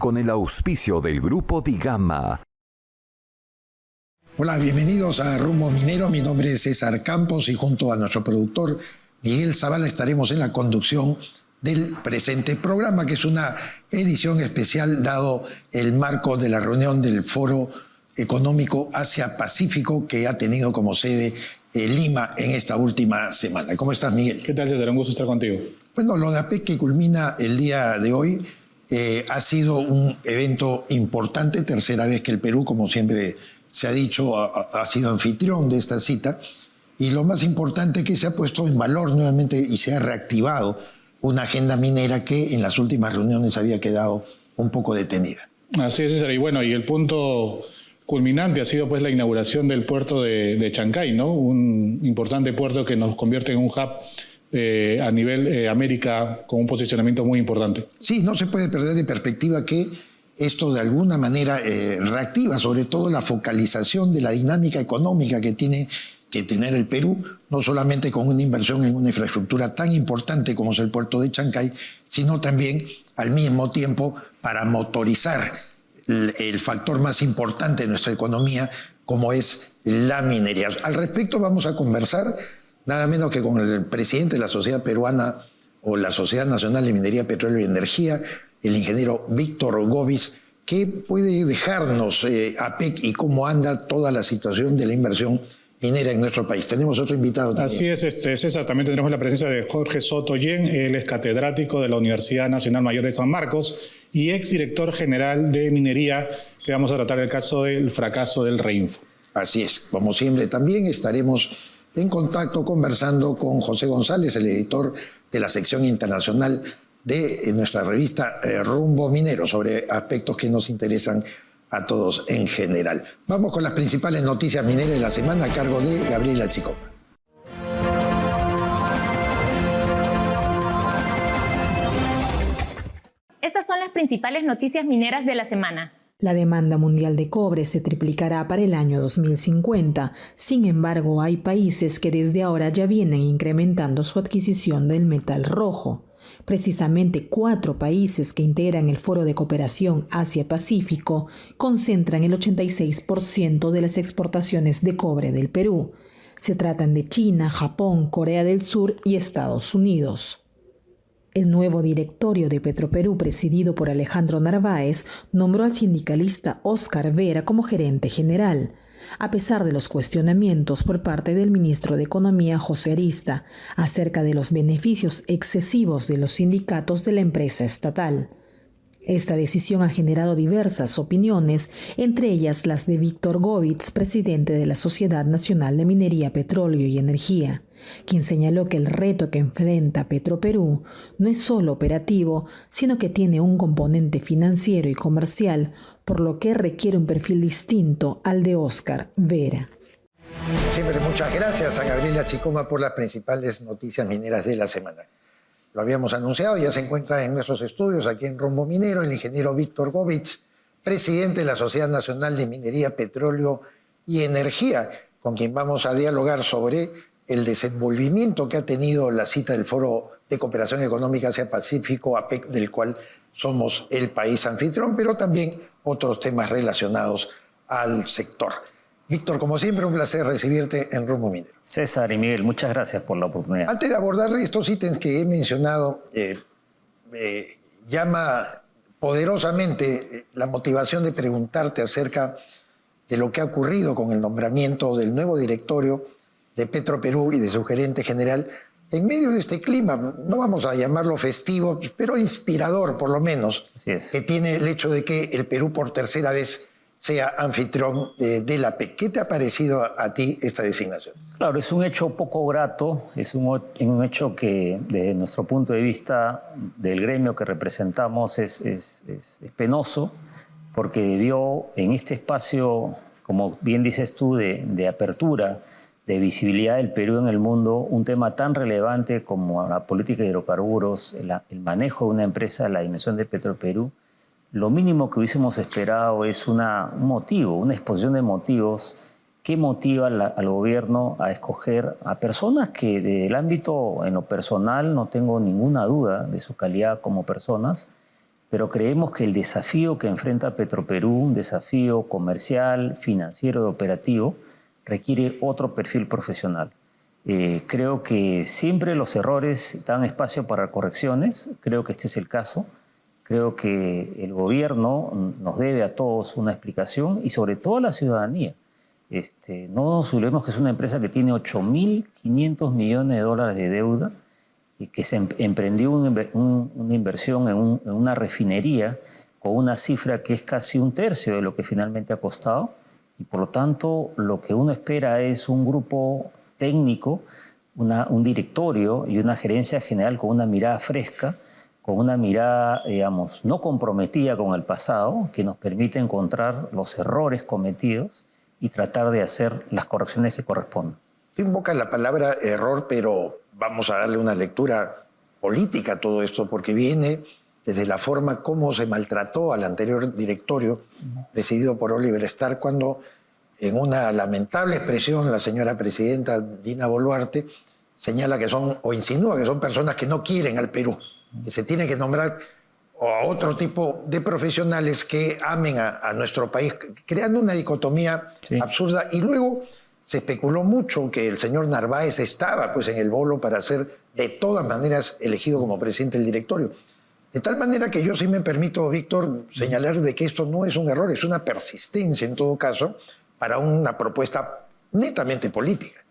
con el auspicio del Grupo Digama. Hola, bienvenidos a Rumbo Minero. Mi nombre es César Campos y junto a nuestro productor Miguel Zavala estaremos en la conducción del presente programa, que es una edición especial dado el marco de la reunión del Foro Económico Asia-Pacífico que ha tenido como sede Lima en esta última semana. ¿Cómo estás, Miguel? ¿Qué tal, César? Un gusto estar contigo. Bueno, lo de APEC que culmina el día de hoy ha sido un evento importante, tercera vez que el Perú, como siempre se ha dicho, ha sido anfitrión de esta cita, y lo más importante es que se ha puesto en valor nuevamente y se ha reactivado una agenda minera que en las últimas reuniones había quedado un poco detenida. Así es, César. Y bueno, y el punto culminante ha sido pues la inauguración del puerto de Chancay, ¿no? Un importante puerto que nos convierte en un hub a nivel América con un posicionamiento muy importante. Sí, no se puede perder de perspectiva que esto de alguna manera reactiva sobre todo la focalización de la dinámica económica que tiene que tener el Perú, no solamente con una inversión en una infraestructura tan importante como es el puerto de Chancay, sino también al mismo tiempo para motorizar el factor más importante de nuestra economía, como es la minería. Al respecto vamos a conversar nada menos que con el presidente de la Sociedad Peruana o la Sociedad Nacional de Minería, Petróleo y Energía, el ingeniero Víctor Govis, que puede dejarnos APEC y cómo anda toda la situación de la inversión minera en nuestro país. Tenemos otro invitado también. Así es, César. También tendremos la presencia de Jorge Soto Yen. Él es catedrático de la Universidad Nacional Mayor de San Marcos y exdirector general de minería, que vamos a tratar el caso del fracaso del Reinfo. Así es. Como siempre, también estaremos en contacto conversando con José González, el editor de la sección internacional de nuestra revista Rumbo Minero, sobre aspectos que nos interesan a todos en general. Vamos con las principales noticias mineras de la semana a cargo de Gabriela Chicoma. Estas son las principales noticias mineras de la semana. La demanda mundial de cobre se triplicará para el año 2050. Sin embargo, hay países que desde ahora ya vienen incrementando su adquisición del metal rojo. Precisamente 4 países que integran el Foro de Cooperación Asia-Pacífico concentran el 86% de las exportaciones de cobre del Perú. Se tratan de China, Japón, Corea del Sur y Estados Unidos. El nuevo directorio de Petroperú, presidido por Alejandro Narváez, nombró al sindicalista Óscar Vera como gerente general, a pesar de los cuestionamientos por parte del ministro de Economía José Arista acerca de los beneficios excesivos de los sindicatos de la empresa estatal. Esta decisión ha generado diversas opiniones, entre ellas las de Víctor Govis, presidente de la Sociedad Nacional de Minería, Petróleo y Energía, quien señaló que el reto que enfrenta Petroperú no es solo operativo, sino que tiene un componente financiero y comercial, por lo que requiere un perfil distinto al de Óscar Vera. Siempre muchas gracias a Gabriela Chicoma por las principales noticias mineras de la semana. Lo habíamos anunciado, ya se encuentra en nuestros estudios aquí en Rumbo Minero el ingeniero Víctor Govis, presidente de la Sociedad Nacional de Minería, Petróleo y Energía, con quien vamos a dialogar sobre el desenvolvimiento que ha tenido la cita del Foro de Cooperación Económica Asia-Pacífico, APEC, del cual somos el país anfitrión, pero también otros temas relacionados al sector. Víctor, como siempre, un placer recibirte en Rumbo Minero. César y Miguel, muchas gracias por la oportunidad. Antes de abordar estos ítems que he mencionado, llama poderosamente la motivación de preguntarte acerca de lo que ha ocurrido con el nombramiento del nuevo directorio de Petroperú y de su gerente general en medio de este clima, no vamos a llamarlo festivo, pero inspirador por lo menos, que tiene el hecho de que el Perú por tercera vez sea anfitrión de la APEC. ¿Qué te ha parecido a ti esta designación? Claro, es un hecho poco grato, es un hecho que desde nuestro punto de vista del gremio que representamos es penoso, porque debió en este espacio, como bien dices tú, de apertura, de visibilidad del Perú en el mundo, un tema tan relevante como la política de hidrocarburos, el manejo de una empresa de la dimensión de Petroperú, lo mínimo que hubiésemos esperado es un motivo, una exposición de motivos que motiva al gobierno a escoger a personas que del ámbito en lo personal no tengo ninguna duda de su calidad como personas, pero creemos que el desafío que enfrenta Petroperú, un desafío comercial, financiero y operativo, requiere otro perfil profesional. Creo que siempre los errores dan espacio para correcciones, creo que este es el caso. Creo que el gobierno nos debe a todos una explicación y sobre todo a la ciudadanía. No nos olvidemos que es una empresa que tiene 8.500 millones de dólares de deuda y que se emprendió una inversión en una refinería con una cifra que es casi un tercio de lo que finalmente ha costado. Y por lo tanto, lo que uno espera es un grupo técnico, un directorio y una gerencia general con una mirada fresca, con una mirada, digamos, no comprometida con el pasado, que nos permite encontrar los errores cometidos y tratar de hacer las correcciones que correspondan. Invoca la palabra error, pero vamos a darle una lectura política a todo esto, porque viene desde la forma como se maltrató al anterior directorio, presidido por Oliver Stark, cuando en una lamentable expresión la señora presidenta Dina Boluarte señala que son, o insinúa que son personas que no quieren al Perú, que se tiene que nombrar a otro tipo de profesionales que amen a nuestro país, creando una dicotomía absurda. Y luego se especuló mucho que el señor Narváez estaba pues, en el bolo para ser de todas maneras elegido como presidente del directorio. De tal manera que yo sí me permito, Víctor, señalar de que esto no es un error, es una persistencia en todo caso para una propuesta netamente política.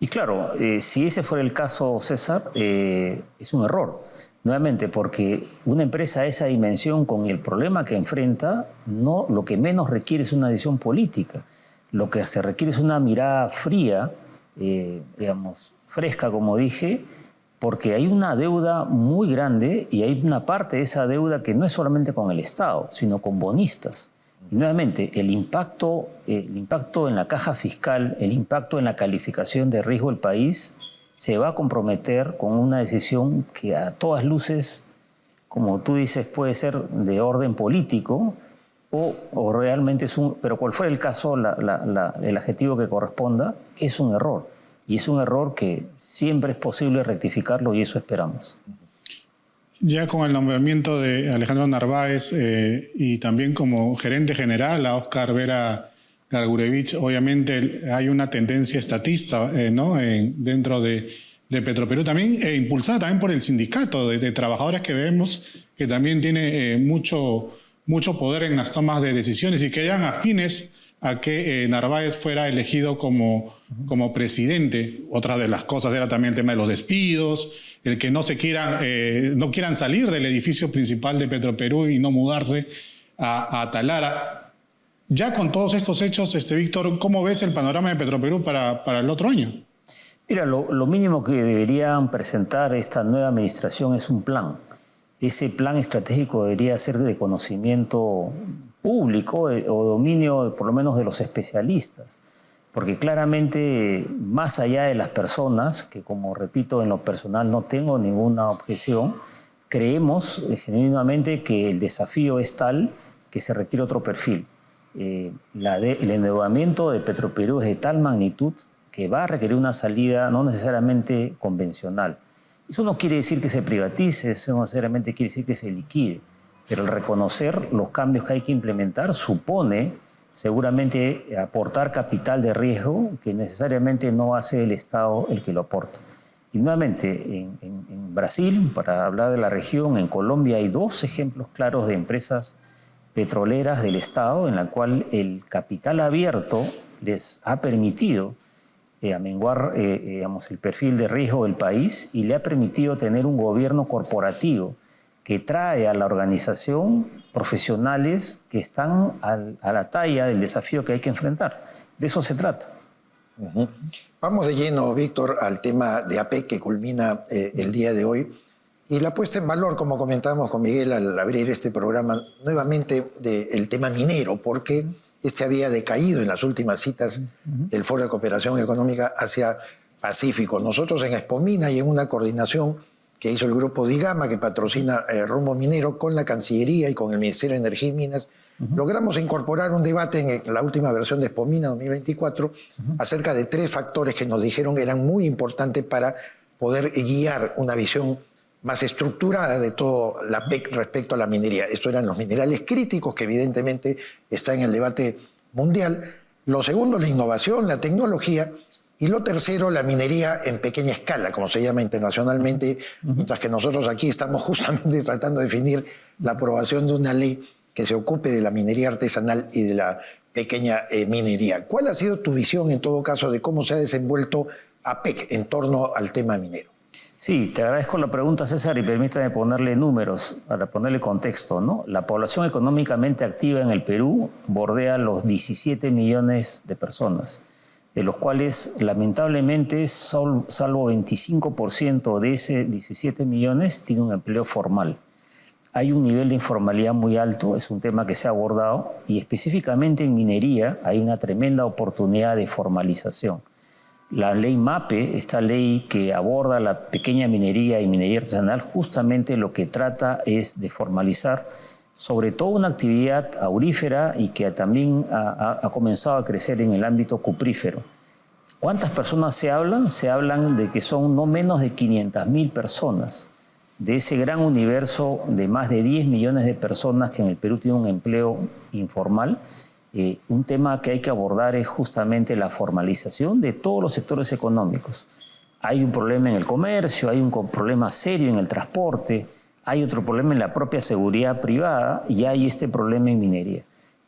Y claro, si ese fuera el caso, César, es un error. Nuevamente, porque una empresa de esa dimensión, con el problema que enfrenta, lo que menos requiere es una decisión política. Lo que se requiere es una mirada fría, digamos, fresca, como dije, porque hay una deuda muy grande y hay una parte de esa deuda que no es solamente con el Estado, sino con bonistas. Y nuevamente, el impacto en la caja fiscal, el impacto en la calificación de riesgo del país, se va a comprometer con una decisión que a todas luces, como tú dices, puede ser de orden político o realmente es un... Pero cual fuera el caso, el adjetivo que corresponda, es un error. Y es un error que siempre es posible rectificarlo y eso esperamos. Ya con el nombramiento de Alejandro Narváez y también como gerente general a Óscar Vera Gargurevich, obviamente hay una tendencia estatista ¿no? dentro de Petroperú, también impulsada también por el sindicato de trabajadores que vemos que también tiene mucho poder en las tomas de decisiones y que eran afines a que Narváez fuera elegido como presidente. Otra de las cosas era también el tema de los despidos, el que no quieran salir del edificio principal de Petroperú y no mudarse a Talara. Ya con todos estos hechos, Víctor, ¿cómo ves el panorama de Petroperú para el otro año? Mira, lo mínimo que deberían presentar esta nueva administración es un plan. Ese plan estratégico debería ser de conocimiento público o dominio por lo menos de los especialistas. Porque claramente, más allá de las personas, que como repito, en lo personal no tengo ninguna objeción, creemos genuinamente que el desafío es tal que se requiere otro perfil. El endeudamiento de Petroperú es de tal magnitud que va a requerir una salida no necesariamente convencional. Eso no quiere decir que se privatice, eso no necesariamente quiere decir que se liquide, pero el reconocer los cambios que hay que implementar supone seguramente aportar capital de riesgo que necesariamente no hace el Estado el que lo aporta. Y nuevamente, en Brasil, para hablar de la región, en Colombia hay dos ejemplos claros de empresas petroleras del Estado en la cual el capital abierto les ha permitido amenguar digamos, el perfil de riesgo del país y le ha permitido tener un gobierno corporativo que trae a la organización profesionales que están a la talla del desafío que hay que enfrentar. De eso se trata. Vamos de lleno, Víctor, al tema de APEC que culmina el día de hoy. Y la puesta en valor, como comentábamos con Miguel al abrir este programa, nuevamente del tema minero, porque este había decaído en las últimas citas del Foro de Cooperación Económica Asia Pacífico. Nosotros en Expomina y en una coordinación que hizo el grupo Digama, que patrocina Rumbo Minero, con la Cancillería y con el Ministerio de Energía y Minas, logramos incorporar un debate en la última versión de Expomina 2024 acerca de 3 factores que nos dijeron eran muy importantes para poder guiar una visión más estructurada de toda la PEC respecto a la minería. Esto eran los minerales críticos, que evidentemente está en el debate mundial. Lo segundo, la innovación, la tecnología. Y lo tercero, la minería en pequeña escala, como se llama internacionalmente, mientras que nosotros aquí estamos justamente tratando de definir la aprobación de una ley que se ocupe de la minería artesanal y de la pequeña minería. ¿Cuál ha sido tu visión, en todo caso, de cómo se ha desenvuelto APEC en torno al tema minero? Sí, te agradezco la pregunta, César, y permítame ponerle números, para ponerle contexto, ¿no? La población económicamente activa en el Perú bordea los 17 millones de personas, de los cuales, lamentablemente, salvo 25% de ese 17 millones tiene un empleo formal. Hay un nivel de informalidad muy alto, es un tema que se ha abordado, y específicamente en minería hay una tremenda oportunidad de formalización. La ley MAPE, esta ley que aborda la pequeña minería y minería artesanal, justamente lo que trata es de formalizar sobre todo una actividad aurífera y que también ha comenzado a crecer en el ámbito cuprífero. ¿Cuántas personas se hablan? Se hablan de que son no menos de 500.000 personas. De ese gran universo de más de 10 millones de personas que en el Perú tienen un empleo informal, un tema que hay que abordar es justamente la formalización de todos los sectores económicos. Hay un problema en el comercio, hay un problema serio en el transporte, hay otro problema en la propia seguridad privada y hay este problema en minería.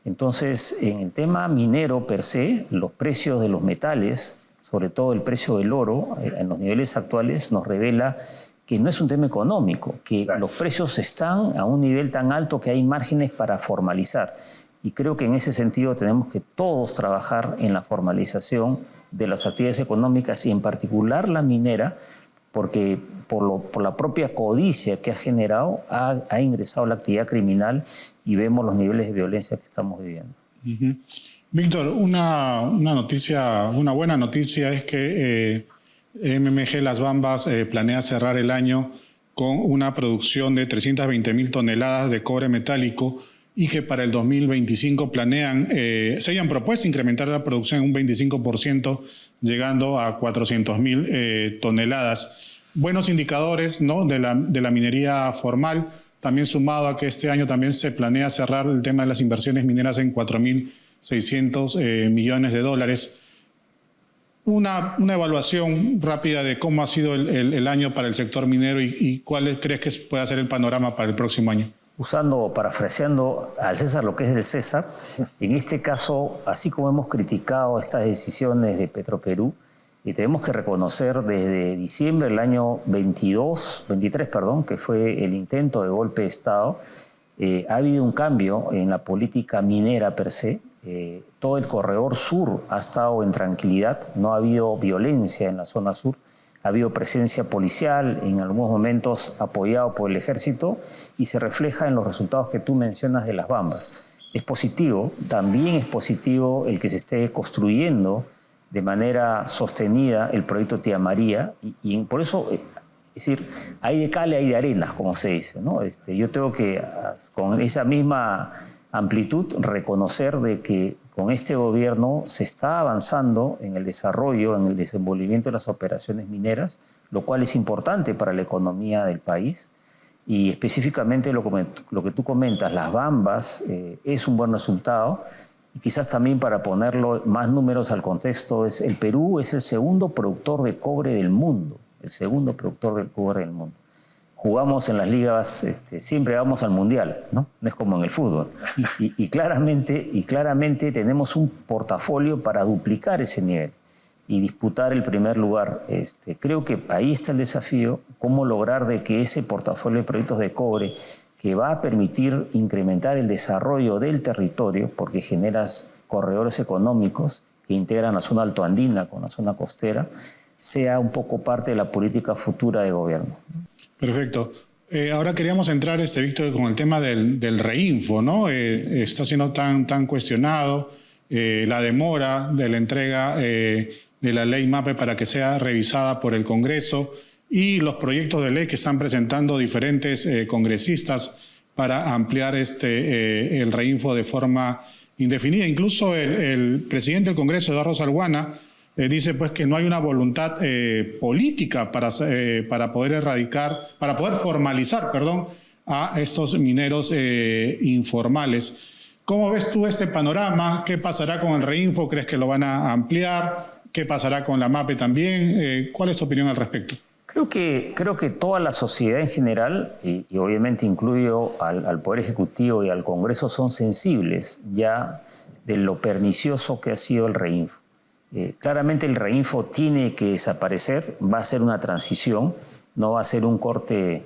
Entonces, en el tema minero per se, los precios de los metales, sobre todo el precio del oro, en los niveles actuales, nos revela que no es un tema económico, que los precios están a un nivel tan alto que hay márgenes para formalizar. Y creo que en ese sentido tenemos que todos trabajar en la formalización de las actividades económicas y en particular la minera, porque por la propia codicia que ha generado ha ingresado la actividad criminal y vemos los niveles de violencia que estamos viviendo. Víctor, una buena noticia es que MMG Las Bambas planea cerrar el año con una producción de 320.000 toneladas de cobre metálico y que para el 2025 se hayan propuesto incrementar la producción en un 25%, llegando a 400.000 toneladas. Buenos indicadores, ¿no?, de la minería formal, también sumado a que este año también se planea cerrar el tema de las inversiones mineras en 4.600 millones de dólares. Una evaluación rápida de cómo ha sido el año para el sector minero y cuál crees que puede ser el panorama para el próximo año. Parafraseando al César lo que es del César, en este caso, así como hemos criticado estas decisiones de Petroperú, y tenemos que reconocer desde diciembre del año 23, que fue el intento de golpe de Estado, ha habido un cambio en la política minera per se. Todo el corredor sur ha estado en tranquilidad, no ha habido violencia en la zona sur. Ha habido presencia policial, en algunos momentos apoyado por el ejército, y se refleja en los resultados que tú mencionas de Las Bambas. Es positivo, también es positivo el que se esté construyendo de manera sostenida el proyecto Tía María, y por eso, es decir, hay de cal y hay de arenas, como se dice, ¿no? Yo tengo que, con esa misma amplitud, reconocer de que con este gobierno se está avanzando en el desarrollo, en el desenvolvimiento de las operaciones mineras, lo cual es importante para la economía del país. Y específicamente lo que tú comentas, Las Bambas, es un buen resultado. Y quizás también para ponerlo más números al contexto, el Perú es el segundo productor de cobre del mundo, el segundo productor de cobre del mundo. Jugamos en las ligas, siempre vamos al mundial, ¿no? No es como en el fútbol. Y claramente tenemos un portafolio para duplicar ese nivel y disputar el primer lugar. Creo que ahí está el desafío, cómo lograr de que ese portafolio de proyectos de cobre que va a permitir incrementar el desarrollo del territorio, porque generas corredores económicos que integran la zona altoandina con la zona costera, sea un poco parte de la política futura de gobierno. Perfecto. Ahora queríamos entrar, Víctor, con el tema del reinfo, ¿no? Está siendo tan cuestionado la demora de la entrega de la ley MAPE para que sea revisada por el Congreso y los proyectos de ley que están presentando diferentes congresistas para ampliar el reinfo de forma indefinida. Incluso el presidente del Congreso, Eduardo Salguana, dice pues que no hay una voluntad política para poder erradicar, para poder formalizar, a estos mineros informales. ¿Cómo ves tú este panorama? ¿Qué pasará con el Reinfo? ¿Crees que lo van a ampliar? ¿Qué pasará con la MAPE también? ¿Cuál es tu opinión al respecto? Creo que toda la sociedad en general, y obviamente incluyo al Poder Ejecutivo y al Congreso, son sensibles ya de lo pernicioso que ha sido el Reinfo. Claramente el Reinfo tiene que desaparecer, va a ser una transición, no va a ser un corte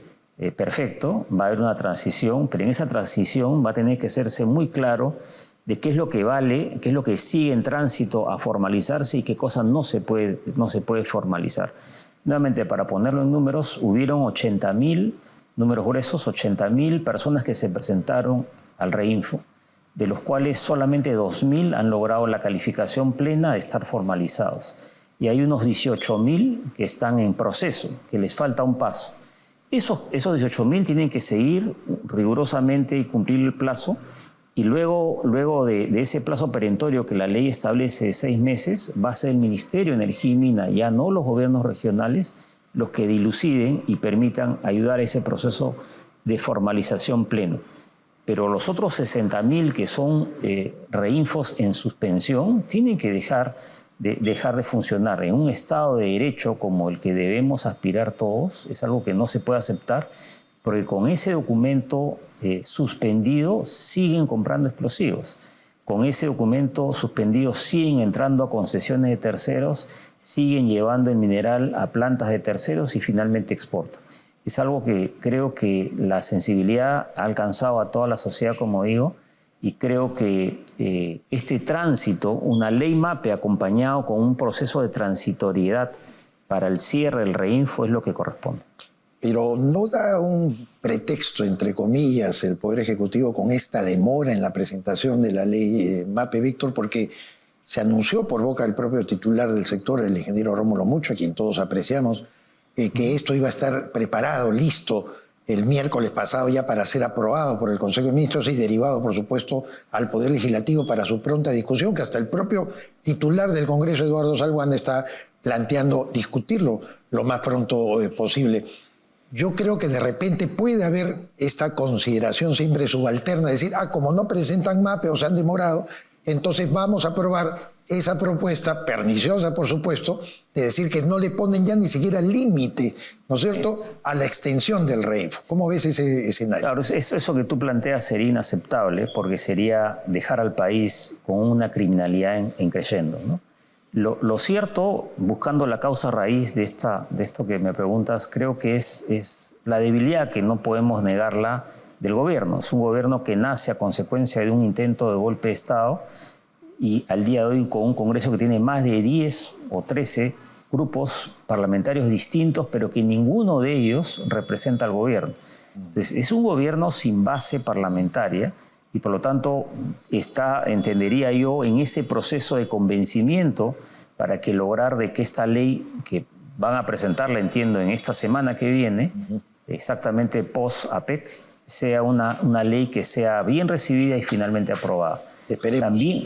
perfecto, va a haber una transición, pero en esa transición va a tener que hacerse muy claro de qué es lo que vale, qué es lo que sigue en tránsito a formalizarse y qué cosa no se puede formalizar. Nuevamente, para ponerlo en números, hubieron 80.000, números gruesos, 80.000 personas que se presentaron al Reinfo, de los cuales solamente 2.000 han logrado la calificación plena de estar formalizados. Y hay unos 18.000 que están en proceso, que les falta un paso. Esos 18.000 tienen que seguir rigurosamente y cumplir el plazo, y luego de ese plazo perentorio que la ley establece 6 meses, va a ser el Ministerio de Energía y Mina, ya no los gobiernos regionales, los que diluciden y permitan ayudar a ese proceso de formalización pleno. Pero los otros 60.000 que son reinfos en suspensión tienen que dejar de funcionar. En un Estado de Derecho como el que debemos aspirar todos, es algo que no se puede aceptar, porque con ese documento suspendido siguen comprando explosivos. Con ese documento suspendido siguen entrando a concesiones de terceros, siguen llevando el mineral a plantas de terceros y finalmente exportan. Es algo que creo que la sensibilidad ha alcanzado a toda la sociedad, como digo, y creo que este tránsito, una ley MAPE acompañado con un proceso de transitoriedad para el cierre del Reinfo es lo que corresponde. Pero no da un pretexto, entre comillas, el Poder Ejecutivo con esta demora en la presentación de la ley MAPE, Víctor, porque se anunció por boca del propio titular del sector, el ingeniero Rómulo Mucho, a quien todos apreciamos, que esto iba a estar preparado, listo, el miércoles pasado ya para ser aprobado por el Consejo de Ministros y derivado, por supuesto, al Poder Legislativo para su pronta discusión, que hasta el propio titular del Congreso, Eduardo Salguán, está planteando discutirlo lo más pronto posible. Yo creo que de repente puede haber esta consideración siempre subalterna, decir, como no presentan MAPE o se han demorado, entonces vamos a aprobar esa propuesta, perniciosa por supuesto, de decir que no le ponen ya ni siquiera límite, ¿no es cierto?, a la extensión del Reinfo. ¿Cómo ves ese escenario? Claro, eso que tú planteas sería inaceptable porque sería dejar al país con una criminalidad en creyendo, ¿no? Lo cierto, buscando la causa raíz de esto que me preguntas, creo que es la debilidad que no podemos negarla del gobierno. Es un gobierno que nace a consecuencia de un intento de golpe de Estado y al día de hoy con un Congreso que tiene más de 10 o 13 grupos parlamentarios distintos, pero que ninguno de ellos representa al gobierno. Entonces, es un gobierno sin base parlamentaria y por lo tanto está, entendería yo, en ese proceso de convencimiento para que lograr de que esta ley, que van a presentarla, entiendo, en esta semana que viene, exactamente post-APEC, sea una ley que sea bien recibida y finalmente aprobada.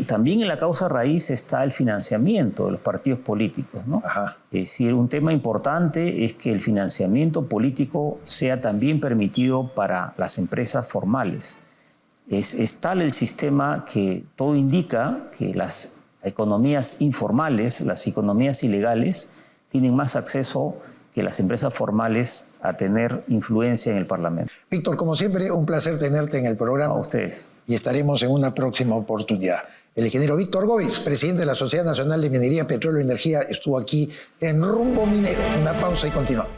También en la causa raíz está el financiamiento de los partidos políticos, ¿no? Ajá. Es decir, un tema importante es que el financiamiento político sea también permitido para las empresas formales. Es tal el sistema que todo indica que las economías informales, las economías ilegales, tienen más acceso que las empresas formales a tener influencia en el Parlamento. Víctor, como siempre, un placer tenerte en el programa. A ustedes. Y estaremos en una próxima oportunidad. El ingeniero Víctor Govis, presidente de la Sociedad Nacional de Minería, Petróleo y Energía, estuvo aquí en Rumbo Minero. Una pausa y continuamos.